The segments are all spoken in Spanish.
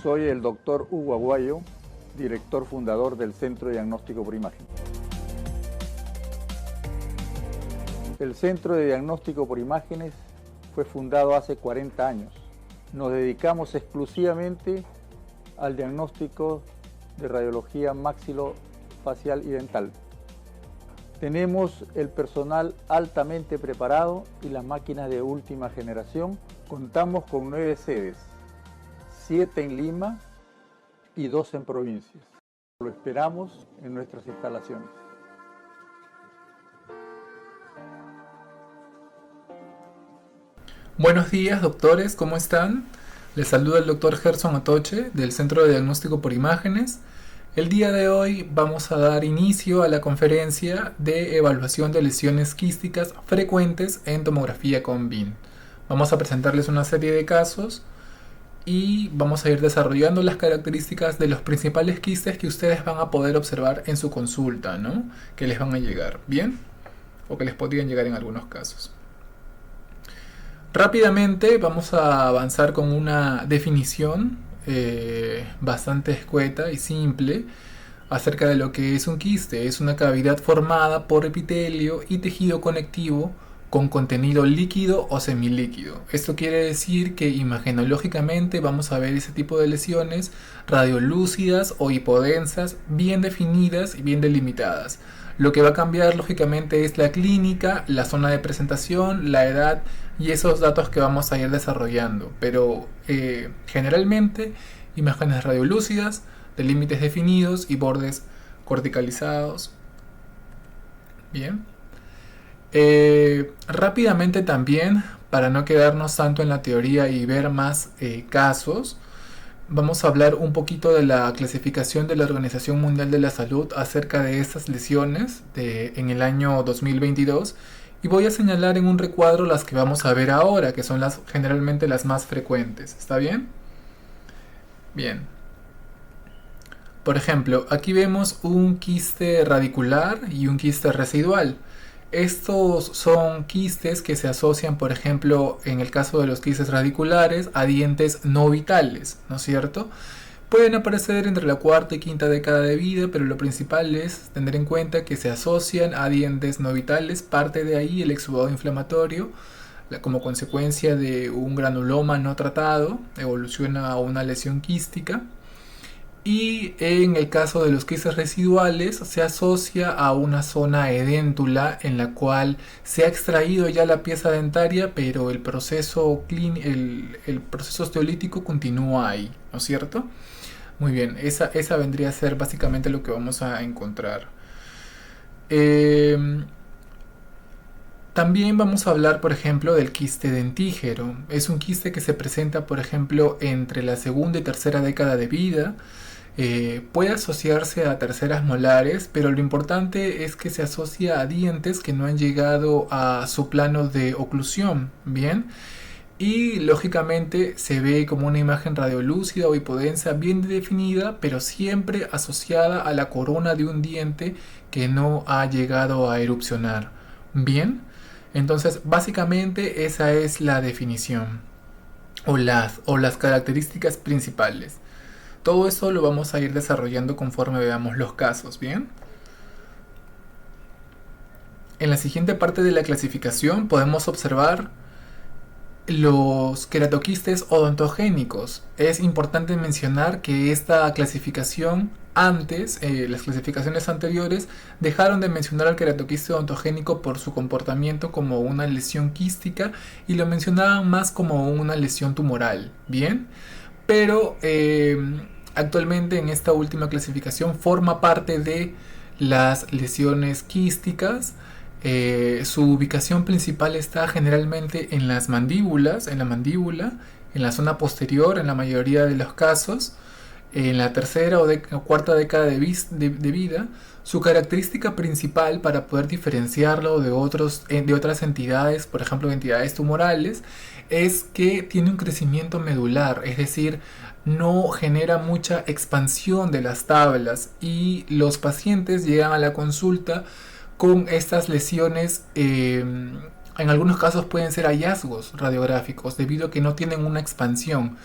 Soy el doctor Hugo Aguayo, director fundador del Centro de Diagnóstico por Imagen. El Centro de Diagnóstico por Imágenes fue fundado hace 40 años. Nos dedicamos exclusivamente al diagnóstico de radiología maxilofacial y dental. Tenemos el personal altamente preparado y las máquinas de última generación. Contamos con 9 sedes, 7 en Lima y 2 en provincias. Lo esperamos en nuestras instalaciones. Buenos días, doctores, ¿cómo están? Les saluda el doctor Gerson Atoche del Centro de Diagnóstico por Imágenes. El día de hoy vamos a dar inicio a la conferencia de evaluación de lesiones quísticas frecuentes en tomografía con BIM. Vamos a presentarles una serie de casos y vamos a ir desarrollando las características de los principales quistes que ustedes van a poder observar en su consulta, ¿no? Que les van a llegar, ¿bien? O que les podrían llegar en algunos casos. Rápidamente vamos a avanzar con una definición bastante escueta y simple acerca de lo que es un quiste. Es una cavidad formada por epitelio y tejido conectivo con contenido líquido o semilíquido. Esto quiere decir que imagenológicamente vamos a ver ese tipo de lesiones radiolúcidas o hipodensas bien definidas y bien delimitadas. Lo que va a cambiar lógicamente es la clínica, la zona de presentación, la edad y esos datos que vamos a ir desarrollando. Pero generalmente imágenes radiolúcidas, de límites definidos y bordes corticalizados. Bien. Rápidamente también, para no quedarnos tanto en la teoría y ver más casos, vamos a hablar un poquito de la clasificación de la Organización Mundial de la Salud acerca de estas lesiones en el año 2022 y voy a señalar en un recuadro las que vamos a ver ahora, que son generalmente las más frecuentes. ¿Está bien? Bien. Por ejemplo, aquí vemos un quiste radicular y un quiste residual. Estos son quistes que se asocian, por ejemplo, en el caso de los quistes radiculares, a dientes no vitales, ¿no es cierto? Pueden aparecer entre la cuarta y quinta década de vida, pero lo principal es tener en cuenta que se asocian a dientes no vitales. Parte de ahí el exudado inflamatorio, como consecuencia de un granuloma no tratado, evoluciona a una lesión quística. Y en el caso de los quistes residuales se asocia a una zona edéntula en la cual se ha extraído ya la pieza dentaria, pero el proceso osteolítico continúa ahí, ¿no es cierto? Muy bien, esa vendría a ser básicamente lo que vamos a encontrar. También vamos a hablar, por ejemplo, del quiste dentígero. Es un quiste que se presenta, por ejemplo, entre la segunda y tercera década de vida. Puede asociarse a terceras molares, pero lo importante es que se asocia a dientes que no han llegado a su plano de oclusión, ¿bien? Y lógicamente se ve como una imagen radiolúcida o hipodensa bien definida, pero siempre asociada a la corona de un diente que no ha llegado a erupcionar, ¿bien? Entonces básicamente esa es la definición o las características principales. Todo eso lo vamos a ir desarrollando conforme veamos los casos, ¿bien? En la siguiente parte de la clasificación podemos observar los queratoquistes odontogénicos. Es importante mencionar que esta clasificación las clasificaciones anteriores dejaron de mencionar al queratoquiste odontogénico por su comportamiento como una lesión quística y lo mencionaban más como una lesión tumoral, ¿bien? Pero actualmente en esta última clasificación forma parte de las lesiones quísticas. Su ubicación principal está generalmente en las mandíbulas, en la mandíbula, en la zona posterior en la mayoría de los casos, en la tercera o cuarta década de vida. Su característica principal para poder diferenciarlo de otras entidades, por ejemplo entidades tumorales, es que tiene un crecimiento medular, es decir, no genera mucha expansión de las tablas y los pacientes llegan a la consulta con estas lesiones. En algunos casos pueden ser hallazgos radiográficos debido a que no tienen una expansión.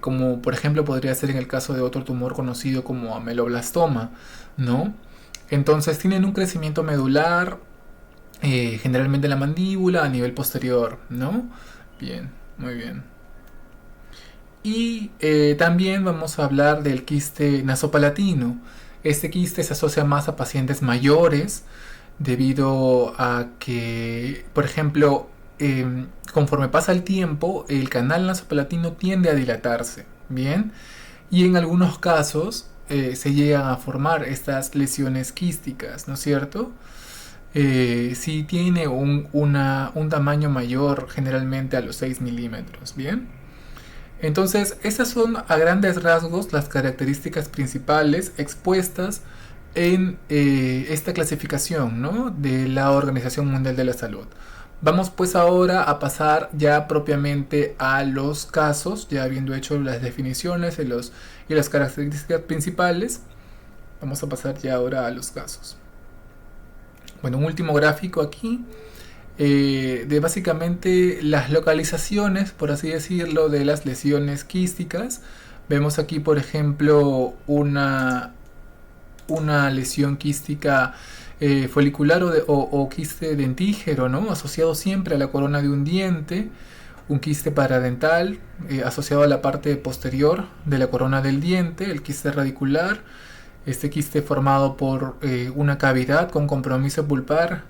como por ejemplo podría ser en el caso de otro tumor conocido como ameloblastoma, ¿no? Entonces tienen un crecimiento medular, generalmente en la mandíbula a nivel posterior, ¿no? Bien, muy bien. Y también vamos a hablar del quiste nasopalatino. Este quiste se asocia más a pacientes mayores debido a que, por ejemplo, conforme pasa el tiempo, el canal nasopalatino tiende a dilatarse, ¿bien? Y en algunos casos se llegan a formar estas lesiones quísticas, ¿no es cierto? Si tiene un tamaño mayor, generalmente a los 6 milímetros, ¿bien? Entonces, esas son a grandes rasgos las características principales expuestas en esta clasificación, ¿no?, de la Organización Mundial de la Salud. Vamos pues ahora a pasar ya propiamente a los casos, ya habiendo hecho las definiciones y las características principales. Vamos a pasar ya ahora a los casos. Bueno, un último gráfico aquí de básicamente las localizaciones, por así decirlo, de las lesiones quísticas. Vemos aquí, por ejemplo, una lesión quística folicular o quiste dentígero, ¿no?, asociado siempre a la corona de un diente, un quiste paradental asociado a la parte posterior de la corona del diente, el quiste radicular, este quiste formado por una cavidad con compromiso pulpar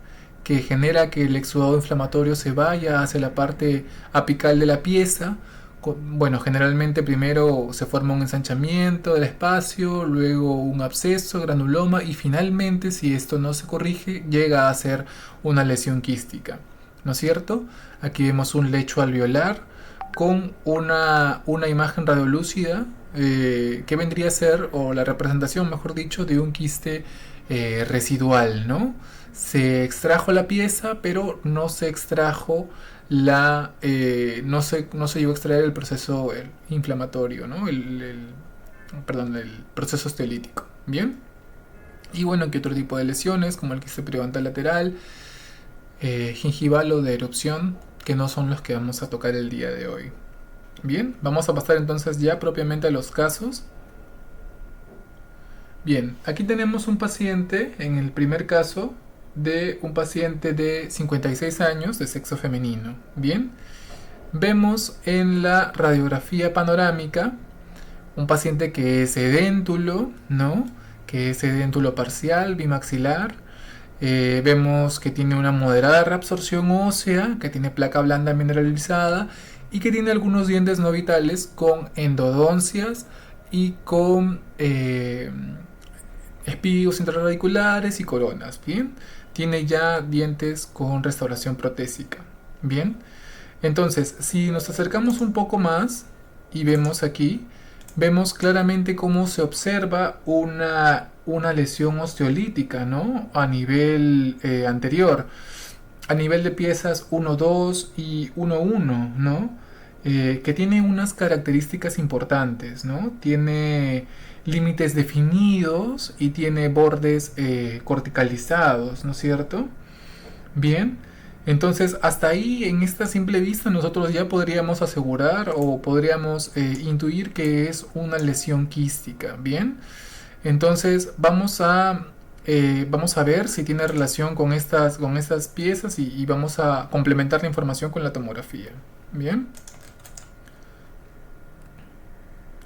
que genera que el exudado inflamatorio se vaya hacia la parte apical de la pieza. Bueno, generalmente primero se forma un ensanchamiento del espacio, luego un absceso, granuloma y finalmente, si esto no se corrige, llega a ser una lesión quística, ¿no es cierto? Aquí vemos un lecho alveolar con una imagen radiolúcida que vendría a ser, o la representación, mejor dicho, de un quiste residual, ¿no? Se extrajo la pieza, pero no se extrajo no se llegó a extraer el proceso inflamatorio, ¿no? Perdón, el proceso osteolítico. Bien. Y bueno, ¿qué otro tipo de lesiones? Como el quiste periodontal lateral, gingival o de erupción, que no son los que vamos a tocar el día de hoy. Bien, vamos a pasar entonces ya propiamente a los casos. Bien, aquí tenemos un paciente, en el primer caso, de un paciente de 56 años de sexo femenino. Bien, vemos en la radiografía panorámica un paciente que es edéntulo, ¿no?, que es edéntulo parcial, bimaxilar. Vemos que tiene una moderada reabsorción ósea, que tiene placa blanda mineralizada y que tiene algunos dientes no vitales con endodoncias y con espigos intrarradiculares y coronas. Bien, tiene ya dientes con restauración protésica. Bien, entonces si nos acercamos un poco más y vemos aquí, vemos claramente cómo se observa una lesión osteolítica, ¿no?, a nivel anterior, a nivel de piezas 1-2 y 1-1, ¿no?, que tiene unas características importantes, ¿no? Tiene límites definidos y tiene bordes corticalizados, ¿no es cierto? Bien, entonces hasta ahí, en esta simple vista, nosotros ya podríamos asegurar o podríamos intuir que es una lesión quística. Bien, entonces vamos a ver si tiene relación con estas piezas y vamos a complementar la información con la tomografía. Bien,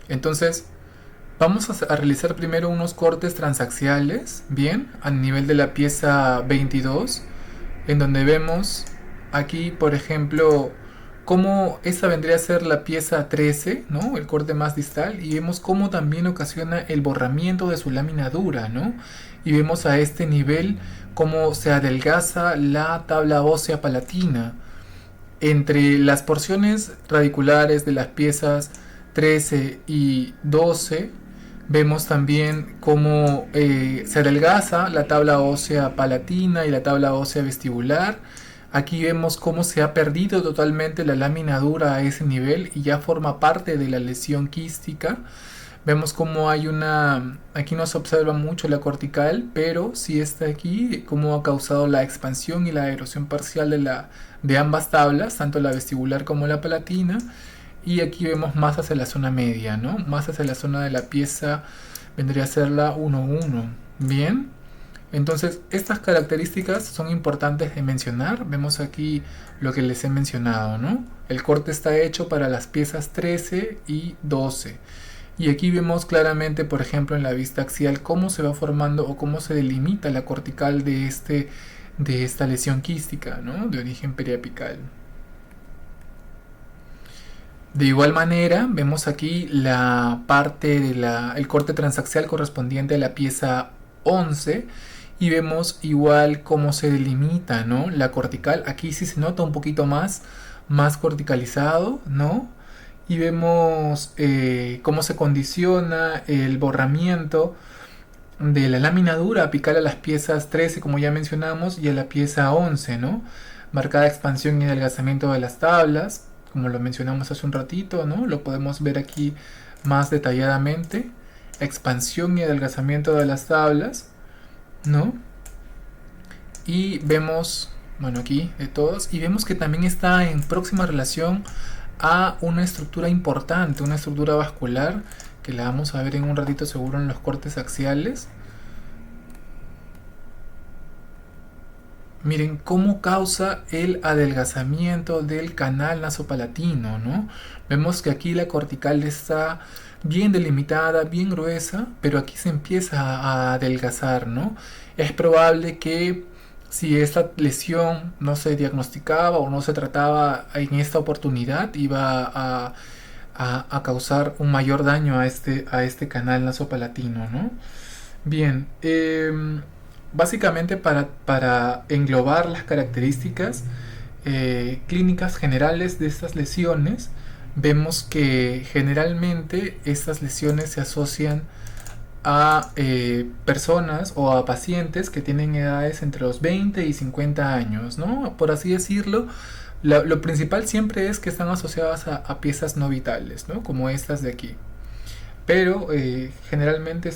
entonces vamos a realizar primero unos cortes transaxiales, bien, a nivel de la pieza 22, en donde vemos aquí, por ejemplo, cómo esta vendría a ser la pieza 13, ¿no?, el corte más distal, y vemos cómo también ocasiona el borramiento de su lámina dura, ¿no? Y vemos a este nivel cómo se adelgaza la tabla ósea palatina. Entre las porciones radiculares de las piezas 13 y 12, vemos también cómo se adelgaza la tabla ósea palatina y la tabla ósea vestibular. Aquí vemos cómo se ha perdido totalmente la lámina dura a ese nivel y ya forma parte de la lesión quística. Vemos cómo hay aquí no se observa mucho la cortical, pero sí está aquí, cómo ha causado la expansión y la erosión parcial de ambas tablas, tanto la vestibular como la palatina. y aquí vemos más hacia la zona media, ¿no? Más hacia la zona de la pieza vendría a ser la 1,1. Bien, entonces estas características son importantes de mencionar. Vemos aquí lo que les he mencionado, ¿no? El corte está hecho para las piezas 13 y 12. Y aquí vemos claramente, por ejemplo, en la vista axial, cómo se va formando o cómo se delimita la cortical de esta lesión quística, ¿no? De origen periapical. De igual manera, vemos aquí la parte el corte transaxial correspondiente a la pieza 11 y vemos igual cómo se delimita, ¿no? La cortical. Aquí sí se nota un poquito más corticalizado, ¿no? Y vemos cómo se condiciona el borramiento de la lámina dura apical a las piezas 13, como ya mencionamos, y a la pieza 11, ¿no? Marcada expansión y adelgazamiento de las tablas, como lo mencionamos hace un ratito, ¿no? Lo podemos ver aquí más detalladamente. Expansión y adelgazamiento de las tablas, ¿no? Y vemos, bueno, aquí de todos, y vemos que también está en próxima relación a una estructura importante, una estructura vascular, que la vamos a ver en un ratito seguro en los cortes axiales. Miren cómo causa el adelgazamiento del canal nasopalatino, ¿no? Vemos que aquí la cortical está bien delimitada, bien gruesa, pero aquí se empieza a adelgazar, ¿no? Es probable que si esta lesión no se diagnosticaba o no se trataba en esta oportunidad, iba a causar un mayor daño a este canal nasopalatino, ¿no? Bien, básicamente para englobar las características clínicas generales de estas lesiones, vemos que generalmente estas lesiones se asocian a personas o a pacientes que tienen edades entre los 20 y 50 años, ¿no? Por así decirlo, lo principal siempre es que están asociadas a piezas no vitales, ¿no? Como estas de aquí. Pero generalmente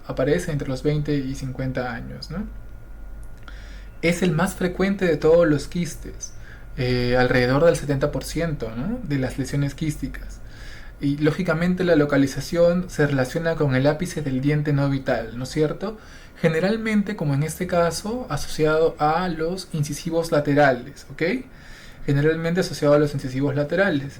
aparece entre los 20 y 50 años, ¿no? Es el más frecuente de todos los quistes, alrededor del 70%, ¿no? De las lesiones quísticas. Y lógicamente la localización se relaciona con el ápice del diente no vital, ¿no es cierto? Generalmente, como en este caso, asociado a los incisivos laterales, ¿ok? Generalmente asociado a los incisivos laterales.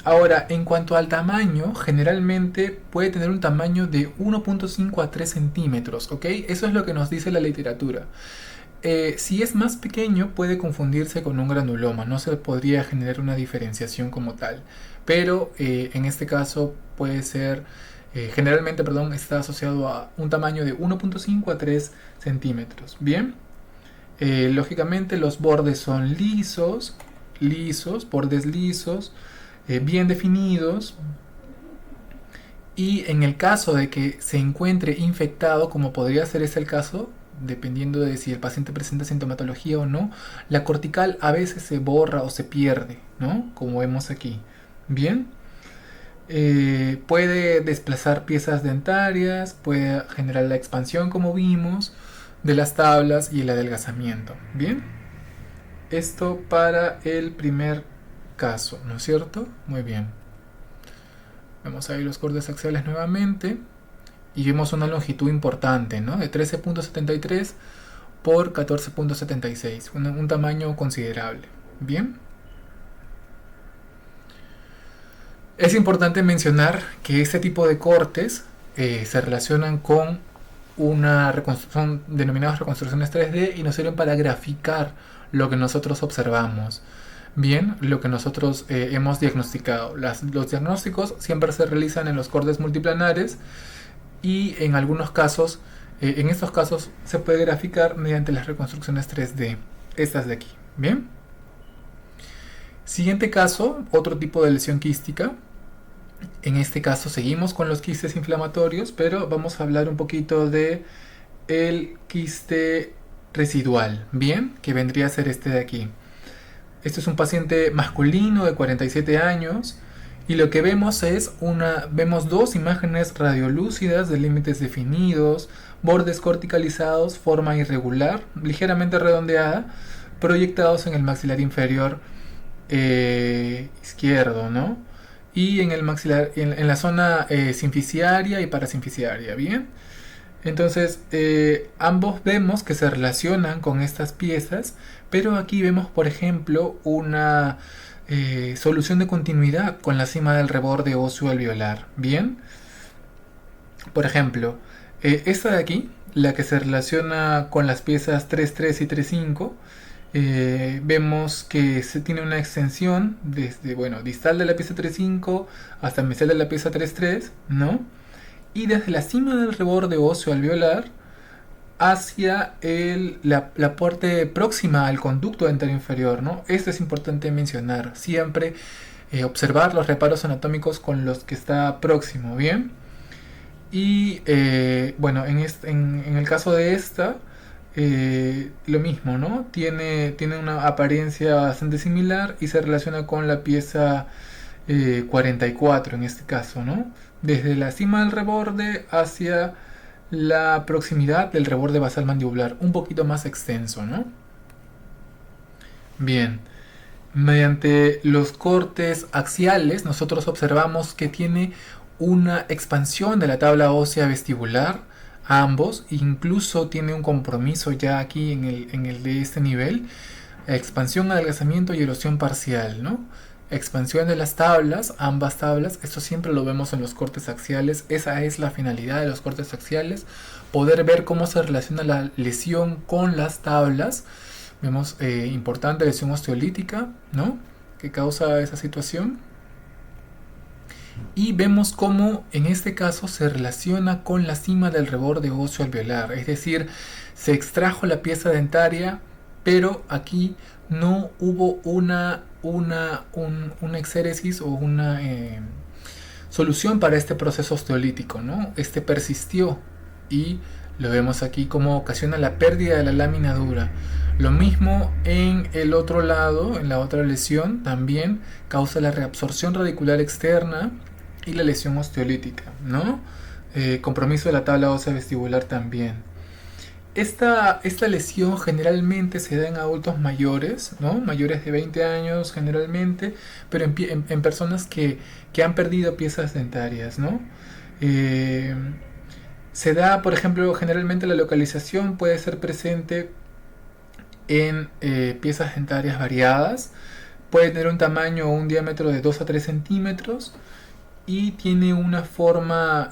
Ahora, en cuanto al tamaño, generalmente puede tener un tamaño de 1,5 a 3 centímetros, ¿ok? Eso es lo que nos dice la literatura. Si es más pequeño puede confundirse con un granuloma, no se podría generar una diferenciación como tal, pero en este caso puede ser, generalmente, perdón, está asociado a un tamaño de 1,5 a 3 centímetros. Bien, lógicamente los bordes son bordes lisos, bien definidos, y en el caso de que se encuentre infectado, como podría ser ese el caso, dependiendo de si el paciente presenta sintomatología o no, la cortical a veces se borra o se pierde, ¿no? Como vemos aquí. Bien, puede desplazar piezas dentarias, puede generar la expansión, como vimos, de las tablas y el adelgazamiento. Bien, esto para el primer caso, ¿no es cierto? Muy bien. Vemos ahí los cortes axiales nuevamente. Y vemos una longitud importante, ¿no? De 13,73 por 14,76. Un tamaño considerable. Bien. Es importante mencionar que este tipo de cortes se relacionan con una reconstrucción denominadas reconstrucciones 3D y nos sirven para graficar lo que nosotros observamos. Bien, lo que nosotros hemos diagnosticado. Los diagnósticos siempre se realizan en los cortes multiplanares. Y en algunos casos, en estos casos se puede graficar mediante las reconstrucciones 3D, estas de aquí. Bien. Siguiente caso, otro tipo de lesión quística. En este caso seguimos con los quistes inflamatorios, pero vamos a hablar un poquito de el quiste residual, bien, que vendría a ser este de aquí. Este es un paciente masculino de 47 años. Y lo que vemos vemos dos imágenes radiolúcidas de límites definidos, bordes corticalizados, forma irregular, ligeramente redondeada, proyectados en el maxilar inferior izquierdo, ¿no? Y en el maxilar, en la zona simficiaria y parasimficiaria, ¿bien? Entonces, ambos vemos que se relacionan con estas piezas, pero aquí vemos, por ejemplo, una solución de continuidad con la cima del reborde óseo alveolar. Bien, por ejemplo, esta de aquí, la que se relaciona con las piezas 3.3 y 3.5, vemos que se tiene una extensión desde, bueno, distal de la pieza 3.5 hasta mesial de la pieza 3.3, ¿no? Y desde la cima del reborde óseo alveolar hacia la parte próxima al conducto dentario inferior, ¿no? Esto es importante mencionar, siempre observar los reparos anatómicos con los que está próximo, ¿bien? Y bueno, en el caso de esta, lo mismo, ¿no? Tiene una apariencia bastante similar y se relaciona con la pieza 44 en este caso, ¿no? Desde la cima del reborde hacia la proximidad del reborde basal mandibular, un poquito más extenso, ¿no? Bien, mediante los cortes axiales nosotros observamos que tiene una expansión de la tabla ósea vestibular, ambos, incluso tiene un compromiso ya aquí en el de este nivel, expansión, adelgazamiento y erosión parcial, ¿no? Expansión de las tablas, ambas tablas, esto siempre lo vemos en los cortes axiales, esa es la finalidad de los cortes axiales, poder ver cómo se relaciona la lesión con las tablas. Vemos importante lesión osteolítica, ¿no? Que causa esa situación. Y vemos cómo en este caso se relaciona con la cima del reborde óseo alveolar, es decir, se extrajo la pieza dentaria, pero aquí no hubo una exéresis o una solución para este proceso osteolítico, ¿no? Este persistió y lo vemos aquí como ocasiona la pérdida de la lámina dura. Lo mismo en el otro lado, en la otra lesión, también causa la reabsorción radicular externa y la lesión osteolítica, ¿no? Compromiso de la tabla ósea vestibular también. Esta lesión generalmente se da en adultos mayores, ¿no? Mayores de 20 años generalmente, pero en personas que han perdido piezas dentarias, ¿no? Se da, por ejemplo, generalmente la localización puede ser presente en piezas dentarias variadas, puede tener un tamaño o un diámetro de 2 a 3 centímetros y tiene una forma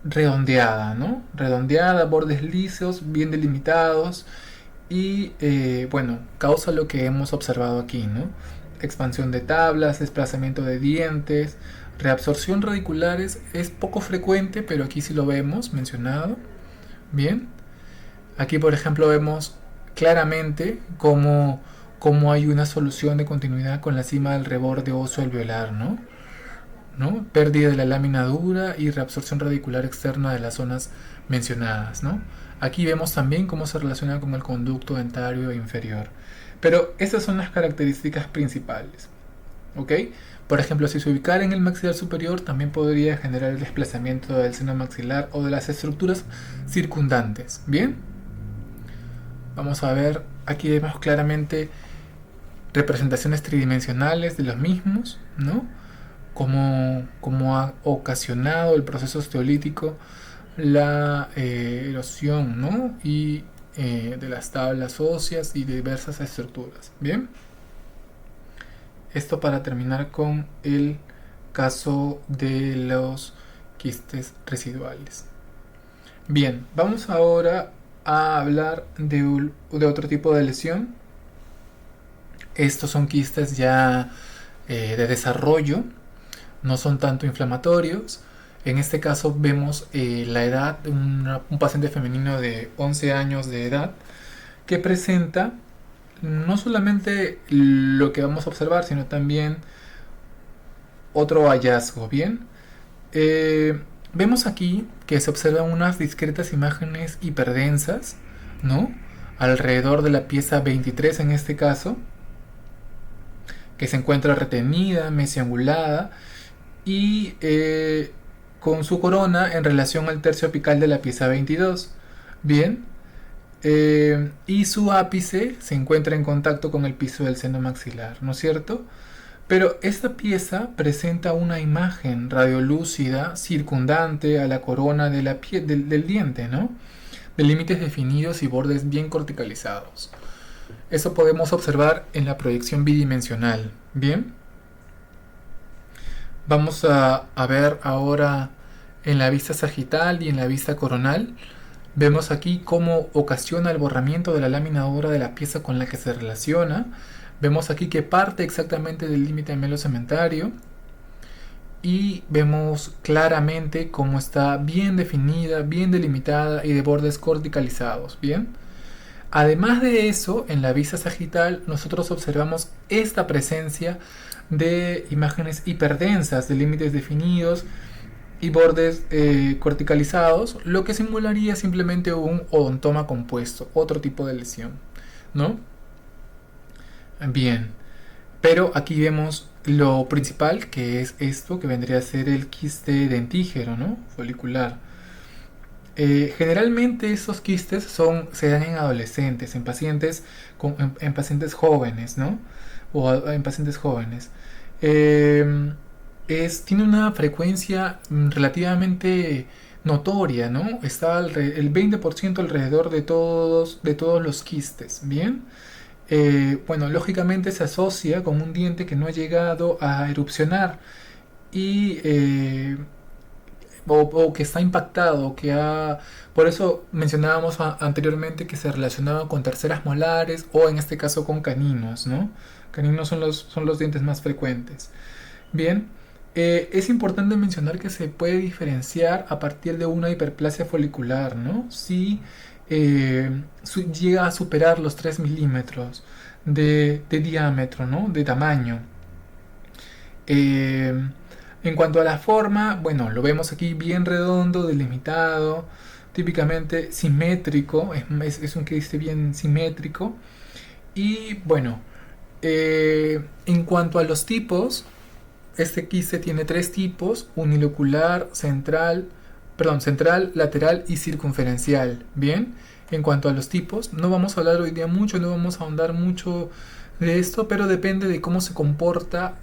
redondeada, ¿no? Redondeada, bordes lisos, bien delimitados y bueno, causa lo que hemos observado aquí, ¿no? Expansión de tablas, desplazamiento de dientes, reabsorción radiculares es poco frecuente, pero aquí sí lo vemos mencionado. Bien, aquí por ejemplo vemos claramente cómo hay una solución de continuidad con la cima del reborde óseo alveolar, ¿no? Pérdida de la lámina dura y reabsorción radicular externa de las zonas mencionadas, ¿no? Aquí vemos también cómo se relaciona con el conducto dentario inferior. Pero estas son las características principales, ¿ok? Por ejemplo, si se ubicara en el maxilar superior, también podría generar el desplazamiento del seno maxilar o de las estructuras circundantes, ¿bien? Vamos a ver, aquí vemos claramente representaciones tridimensionales de los mismos, ¿no? Cómo ha ocasionado el proceso osteolítico la erosión, ¿no? Y de las tablas óseas y diversas estructuras. Bien, esto para terminar con el caso de los quistes residuales. Bien, vamos ahora a hablar de otro tipo de lesión. Estos son quistes ya de desarrollo, no son tanto inflamatorios. En este caso vemos la edad de un paciente femenino de 11 años de edad que presenta no solamente lo que vamos a observar, sino también otro hallazgo. Bien, vemos aquí que se observan unas discretas imágenes hiperdensas, ¿no? Alrededor de la pieza 23 en este caso, que se encuentra retenida, mesiangulada y con su corona en relación al tercio apical de la pieza 22. Bien, y su ápice se encuentra en contacto con el piso del seno maxilar, ¿no es cierto? Pero esta pieza presenta una imagen radiolúcida circundante a la corona de la del diente, ¿no? De límites definidos y bordes bien corticalizados. Eso podemos observar en la proyección bidimensional. Bien, vamos a ver ahora en la vista sagital y en la vista coronal. Vemos aquí cómo ocasiona el borramiento de la lámina dura de la pieza con la que se relaciona. Vemos aquí que parte exactamente del límite melocementario y vemos claramente cómo está bien definida, bien delimitada y de bordes corticalizados. Bien. Además de eso, en la vista sagital nosotros observamos esta presencia de imágenes hiperdensas, de límites definidos y bordes corticalizados, lo que simularía simplemente un odontoma compuesto, otro tipo de lesión, ¿no? Bien, pero aquí vemos lo principal, que es esto, que vendría a ser el quiste dentígero, ¿no? Folicular. Generalmente estos quistes se dan en adolescentes, en pacientes, en pacientes jóvenes, ¿no? O en pacientes jóvenes. Tiene una frecuencia relativamente notoria, ¿no? Está el 20% alrededor de todos los quistes, ¿bien? Bueno, lógicamente se asocia con un diente que no ha llegado a erupcionar y o que está impactado, por eso mencionábamos anteriormente que se relacionaba con terceras molares o en este caso con caninos, ¿no? Caninos son los dientes más frecuentes. Bien, es importante mencionar que se puede diferenciar a partir de una hiperplasia folicular, ¿no? Si llega a superar los 3 milímetros de diámetro, ¿no? De tamaño. En cuanto a la forma, bueno, lo vemos aquí bien redondo, delimitado, típicamente simétrico, es un quiste bien simétrico. Y bueno, en cuanto a los tipos, este quiste tiene 3 tipos: unilocular, central, lateral y circunferencial. Bien, en cuanto a los tipos, no vamos a hablar hoy día mucho, no vamos a ahondar mucho de esto, pero depende de cómo se comporta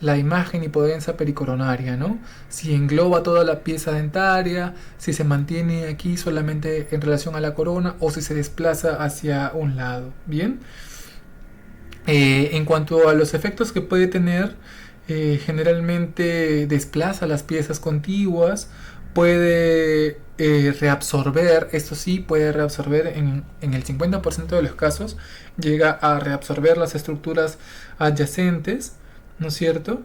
la imagen hipodensa pericoronaria, ¿no? Si engloba toda la pieza dentaria, si se mantiene aquí solamente en relación a la corona o si se desplaza hacia un lado. Bien, en cuanto a los efectos que puede tener, generalmente desplaza las piezas contiguas, puede reabsorber, esto sí, puede reabsorber en el 50% de los casos, llega a reabsorber las estructuras adyacentes, ¿no es cierto?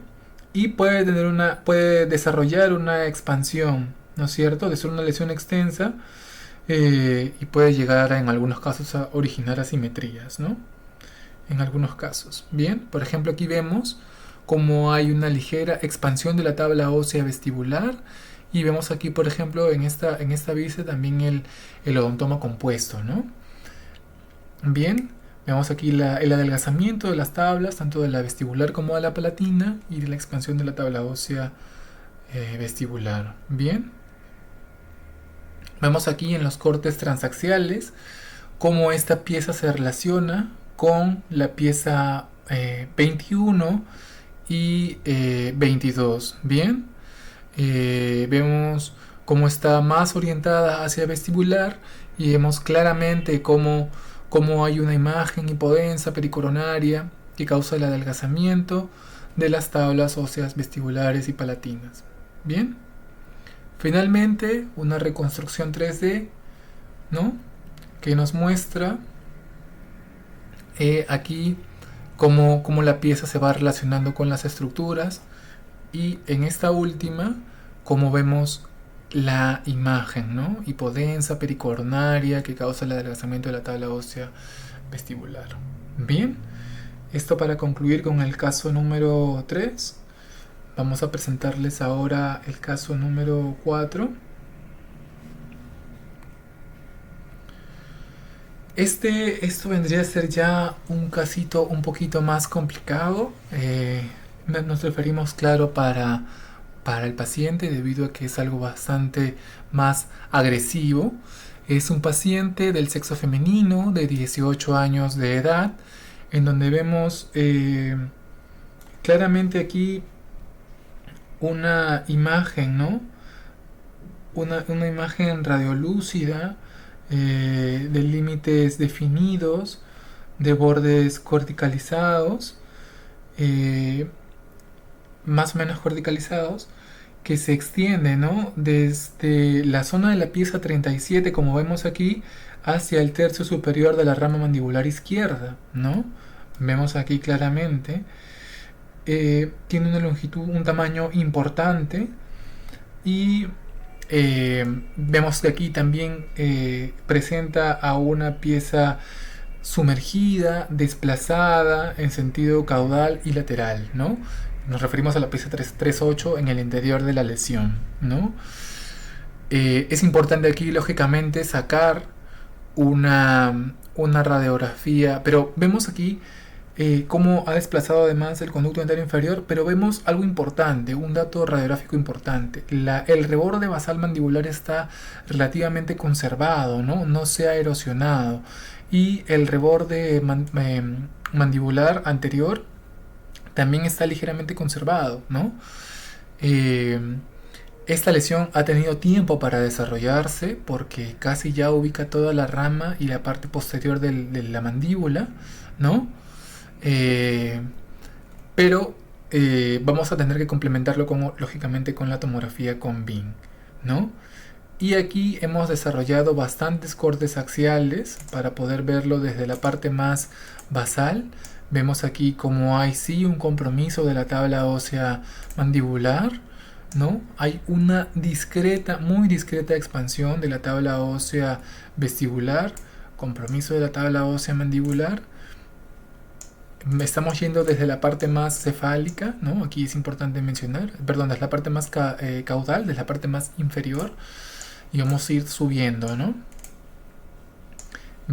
Y puede desarrollar una expansión, ¿no es cierto? De ser una lesión extensa, y puede llegar en algunos casos a originar asimetrías, ¿no? En algunos casos. Bien, por ejemplo, aquí vemos como hay una ligera expansión de la tabla ósea vestibular y vemos aquí, por ejemplo, en esta vista también el odontoma compuesto, ¿no? Bien, vemos aquí el adelgazamiento de las tablas, tanto de la vestibular como de la palatina, y de la expansión de la tabla ósea vestibular. Bien, vemos aquí en los cortes transaxiales cómo esta pieza se relaciona con la pieza 21 y 22. Bien, vemos cómo está más orientada hacia vestibular y vemos claramente cómo hay una imagen hipodensa pericoronaria que causa el adelgazamiento de las tablas óseas vestibulares y palatinas. Bien, finalmente una reconstrucción 3D, ¿no? Que nos muestra aquí cómo la pieza se va relacionando con las estructuras, y en esta última cómo vemos la imagen, ¿no? Hipodensa pericoronaria que causa el adelgazamiento de la tabla ósea vestibular. Bien, esto para concluir con el caso número 3. Vamos a presentarles ahora el caso número 4. Esto vendría a ser ya un casito un poquito más complicado. Nos referimos, claro, para el paciente, debido a que es algo bastante más agresivo. Es un paciente del sexo femenino de 18 años de edad, en donde vemos claramente aquí una imagen, ¿no? Una imagen radiolúcida, de límites definidos, de bordes corticalizados, eh, más o menos corticalizados, que se extiende, ¿no? Desde la zona de la pieza 37, como vemos aquí, hacia el tercio superior de la rama mandibular izquierda, ¿no? Vemos aquí claramente. Tiene una longitud, un tamaño importante, y vemos que aquí también presenta a una pieza sumergida, desplazada en sentido caudal y lateral, ¿no? Nos referimos a la pieza 338 en el interior de la lesión, ¿no? Es importante aquí, lógicamente, sacar una radiografía, pero vemos aquí cómo ha desplazado además el conducto dentario inferior, pero vemos algo importante, un dato radiográfico importante. El reborde basal mandibular está relativamente conservado, ¿no? No se ha erosionado, y el reborde mandibular anterior también está ligeramente conservado, ¿no? Esta lesión ha tenido tiempo para desarrollarse porque casi ya ubica toda la rama y la parte posterior de la mandíbula, ¿no? Pero vamos a tener que complementarlo lógicamente con la tomografía con BIM, ¿no? Y aquí hemos desarrollado bastantes cortes axiales para poder verlo desde la parte más basal. Vemos aquí como hay sí un compromiso de la tabla ósea mandibular, ¿no? Hay una discreta, muy discreta expansión de la tabla ósea vestibular, compromiso de la tabla ósea mandibular. Estamos yendo desde la parte más cefálica, ¿no? Aquí es importante mencionar, perdón, desde la parte más caudal, desde la parte más inferior, y vamos a ir subiendo, ¿no?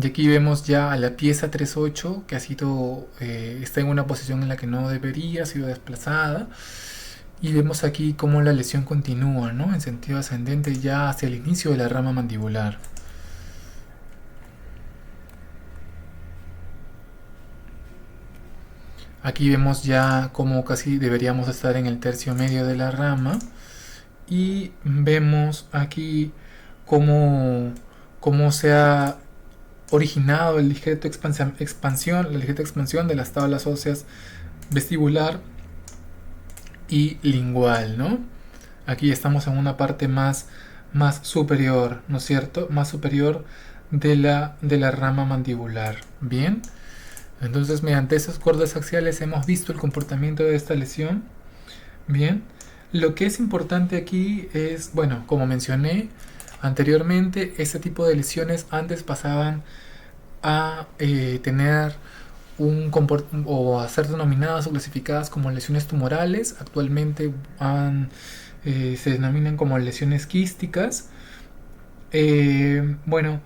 Y aquí vemos ya a la pieza 38 que ha sido, está en una posición en la que no debería, ha sido desplazada, y vemos aquí cómo la lesión continúa, ¿no? En sentido ascendente ya hacia el inicio de la rama mandibular. Aquí vemos ya cómo casi deberíamos estar en el tercio medio de la rama, y vemos aquí cómo se ha originado la ligera expansión de las tablas óseas vestibular y lingual, ¿no? Aquí estamos en una parte más superior, ¿no es cierto? Más superior de la rama mandibular. Bien, entonces mediante esos cortes axiales hemos visto el comportamiento de esta lesión. Bien, lo que es importante aquí es, bueno, como mencioné anteriormente, este tipo de lesiones antes pasaban a tener o a ser denominadas o clasificadas como lesiones tumorales. Actualmente se denominan como lesiones quísticas. Bueno,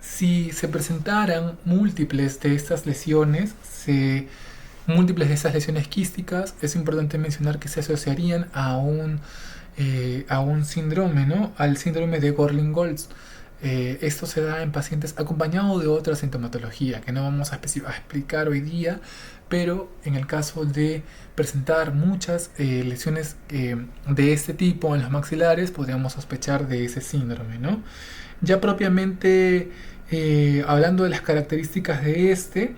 si se presentaran múltiples de estas lesiones, quísticas, es importante mencionar que se asociarían a un síndrome, ¿no? Al síndrome de Gorlin-Goltz. Esto se da en pacientes acompañado de otra sintomatología que no vamos a explicar hoy día, pero en el caso de presentar muchas lesiones de este tipo en los maxilares, podríamos sospechar de ese síndrome, ¿no? Ya propiamente hablando de las características de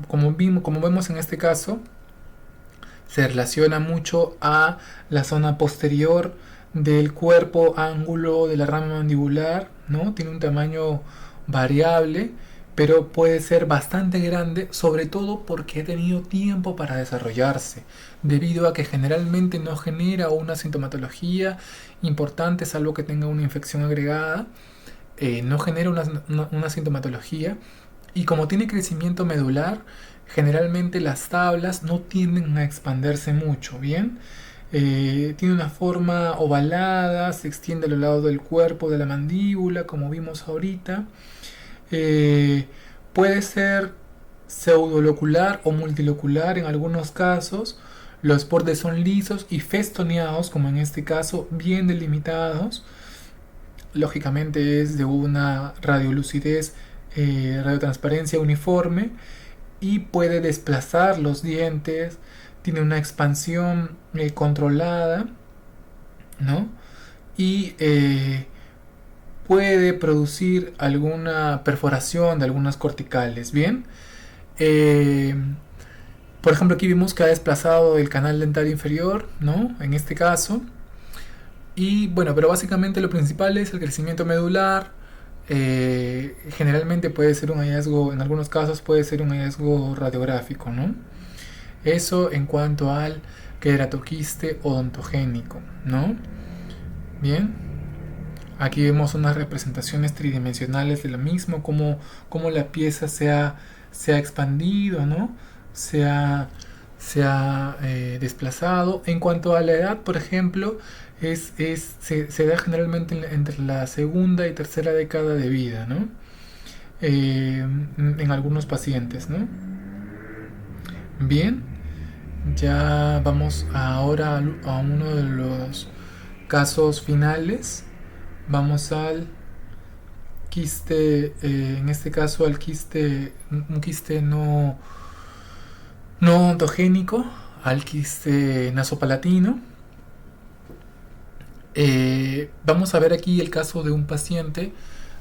como vemos en este caso, se relaciona mucho a la zona posterior del cuerpo ángulo de la rama mandibular, ¿no? Tiene un tamaño variable, pero puede ser bastante grande, sobre todo porque ha tenido tiempo para desarrollarse, debido a que generalmente no genera una sintomatología importante, salvo que tenga una infección agregada. No genera una sintomatología, y como tiene crecimiento medular, generalmente las tablas no tienden a expandirse mucho, ¿bien? Tiene una forma ovalada, se extiende a lo largo del cuerpo de la mandíbula, como vimos ahorita. Puede ser pseudolocular o multilocular en algunos casos. Los bordes son lisos y festoneados, como en este caso, bien delimitados. lógicamente es de una radiolucidez, radiotransparencia uniforme, y puede desplazar los dientes, tiene una expansión controlada, ¿no? Y puede producir alguna perforación de algunas corticales, ¿bien? Eh, por ejemplo, aquí vimos que ha desplazado el canal dentario inferior, ¿no? En este caso. Y bueno, pero básicamente lo principal es el crecimiento medular. Generalmente puede ser un hallazgo, en algunos casos puede ser un hallazgo radiográfico, ¿no? Eso en cuanto al queratoquiste odontogénico, ¿no? Bien. Aquí vemos unas representaciones tridimensionales de lo mismo, cómo la pieza se ha expandido, ¿no? Se ha desplazado. En cuanto a la edad, por ejemplo, se da generalmente entre la segunda y tercera década de vida, ¿no? En algunos pacientes, ¿no? Bien, ya vamos ahora a uno de los casos finales. Vamos al quiste, en este caso al quiste, un quiste no ontogénico, al quiste nasopalatino. Vamos a ver aquí el caso de un paciente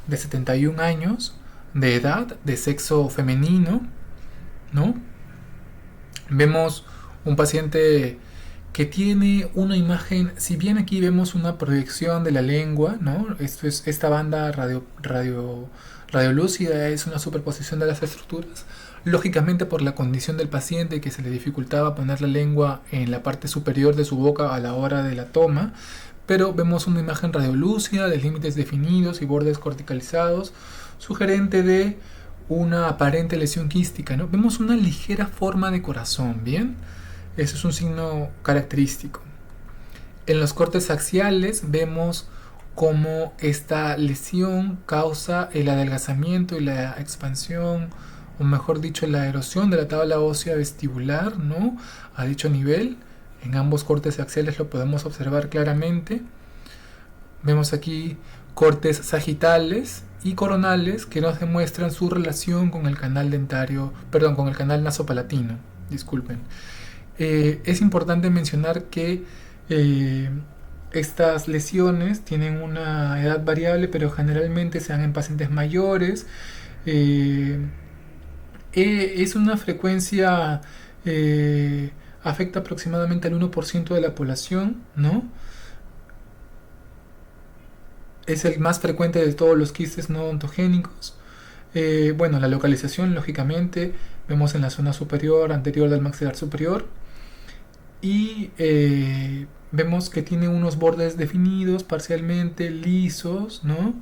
de 71 años de edad, de sexo femenino, ¿no? Vemos un paciente que tiene una imagen, si bien aquí vemos una proyección de la lengua, ¿no? Esto es, esta banda radiolúcida es una superposición de las estructuras. Lógicamente, por la condición del paciente, que se le dificultaba poner la lengua en la parte superior de su boca a la hora de la toma, pero vemos una imagen radiolúcida de límites definidos y bordes corticalizados, sugerente de una aparente lesión quística, ¿no? Vemos una ligera forma de corazón, ¿bien? Eso es un signo característico. En los cortes axiales vemos cómo esta lesión causa el adelgazamiento y la expansión, o mejor dicho, la erosión de la tabla ósea vestibular, ¿no? A dicho nivel. En ambos cortes axiales lo podemos observar claramente. Vemos aquí cortes sagitales y coronales que nos demuestran su relación con el canal dentario, perdón, con el canal nasopalatino. Disculpen. Es importante mencionar que estas lesiones tienen una edad variable, pero generalmente se dan en pacientes mayores. Es una frecuencia, afecta aproximadamente al 1% de la población, ¿no? Es el más frecuente de todos los quistes no odontogénicos. Bueno, la localización, lógicamente, vemos en la zona superior, anterior del maxilar superior. Y vemos que tiene unos bordes definidos, parcialmente lisos, ¿no?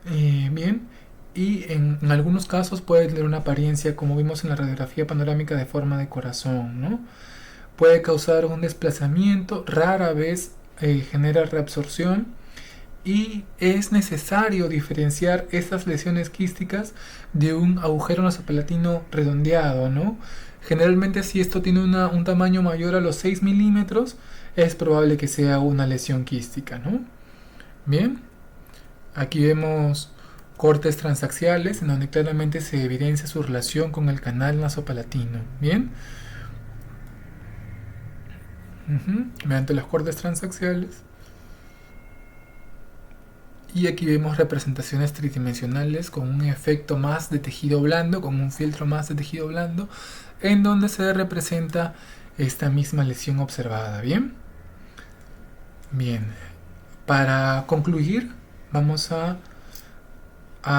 Bien. Y en algunos casos puede tener una apariencia, como vimos en la radiografía panorámica, de forma de corazón, ¿no? Puede causar un desplazamiento, rara vez genera reabsorción, y es necesario diferenciar estas lesiones quísticas de un agujero nasopalatino redondeado, ¿no? Generalmente, si esto tiene un tamaño mayor a los 6 milímetros, es probable que sea una lesión quística, ¿no? Bien, aquí vemos cortes transaxiales en donde claramente se evidencia su relación con el canal nasopalatino. Bien, mediante los cortes transaxiales. Y aquí vemos representaciones tridimensionales con un efecto más de tejido blando, con un filtro más de tejido blando, en donde se representa esta misma lesión observada. Bien, bien. Para concluir, vamos a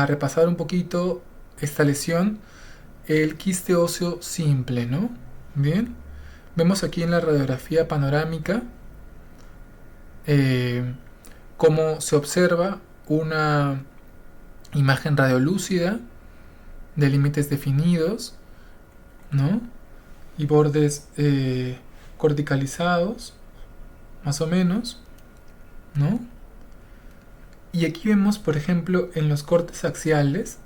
repasar un poquito esta lesión, el quiste óseo simple, ¿no? Bien, vemos aquí en la radiografía panorámica cómo se observa una imagen radiolúcida de límites definidos, ¿no? Y bordes corticalizados, más o menos, ¿no? Y aquí vemos, por ejemplo, en los cortes axiales,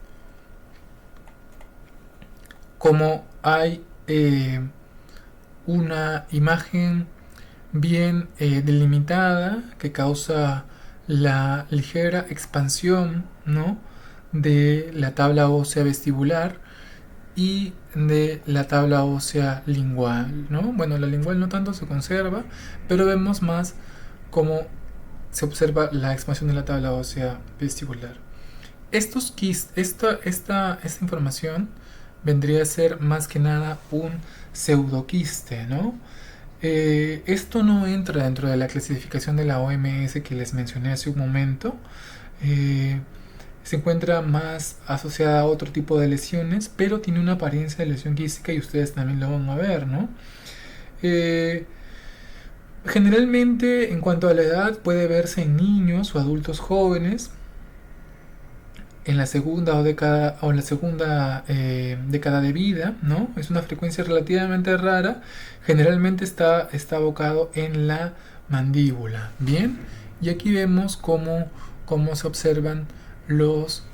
cómo hay una imagen bien delimitada que causa la ligera expansión, ¿no?, de la tabla ósea vestibular y de la tabla ósea lingual, ¿no? Bueno, la lingual no tanto se conserva, pero vemos más cómo se observa la expansión de la tabla ósea vestibular. Esta información vendría a ser más que nada un pseudoquiste, ¿no? Esto no entra dentro de la clasificación de la OMS que les mencioné hace un momento. Se encuentra más asociada a otro tipo de lesiones, pero tiene una apariencia de lesión quística y ustedes también lo van a ver, ¿no? Generalmente, en cuanto a la edad, puede verse en niños o adultos jóvenes en la segunda década de vida, ¿no? Es una frecuencia relativamente rara. Generalmente está abocado en la mandíbula, ¿bien? Y aquí vemos cómo se observan los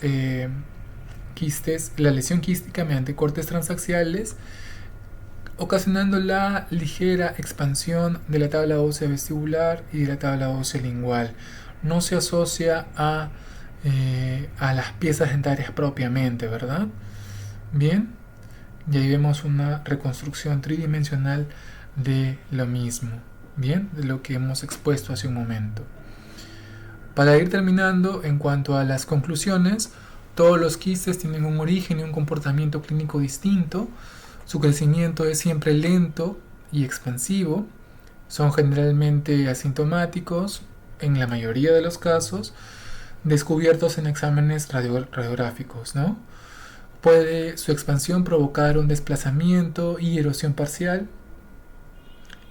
quistes, la lesión quística mediante cortes transaxiales, ocasionando la ligera expansión de la tabla ósea vestibular y de la tabla ósea lingual. No se asocia a las piezas dentarias propiamente, ¿verdad? Bien, y ahí vemos una reconstrucción tridimensional de lo mismo, bien, de lo que hemos expuesto hace un momento. Para ir terminando, en cuanto a las conclusiones, todos los quistes tienen un origen y un comportamiento clínico distinto. Su crecimiento es siempre lento y expansivo. Son generalmente asintomáticos, en la mayoría de los casos, descubiertos en exámenes radiográficos, ¿no? Puede su expansión provocar un desplazamiento y erosión parcial,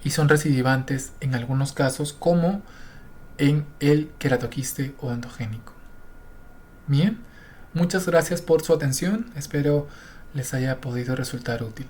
y son recidivantes en algunos casos, como en el queratoquiste odontogénico. Bien, muchas gracias por su atención, espero les haya podido resultar útil.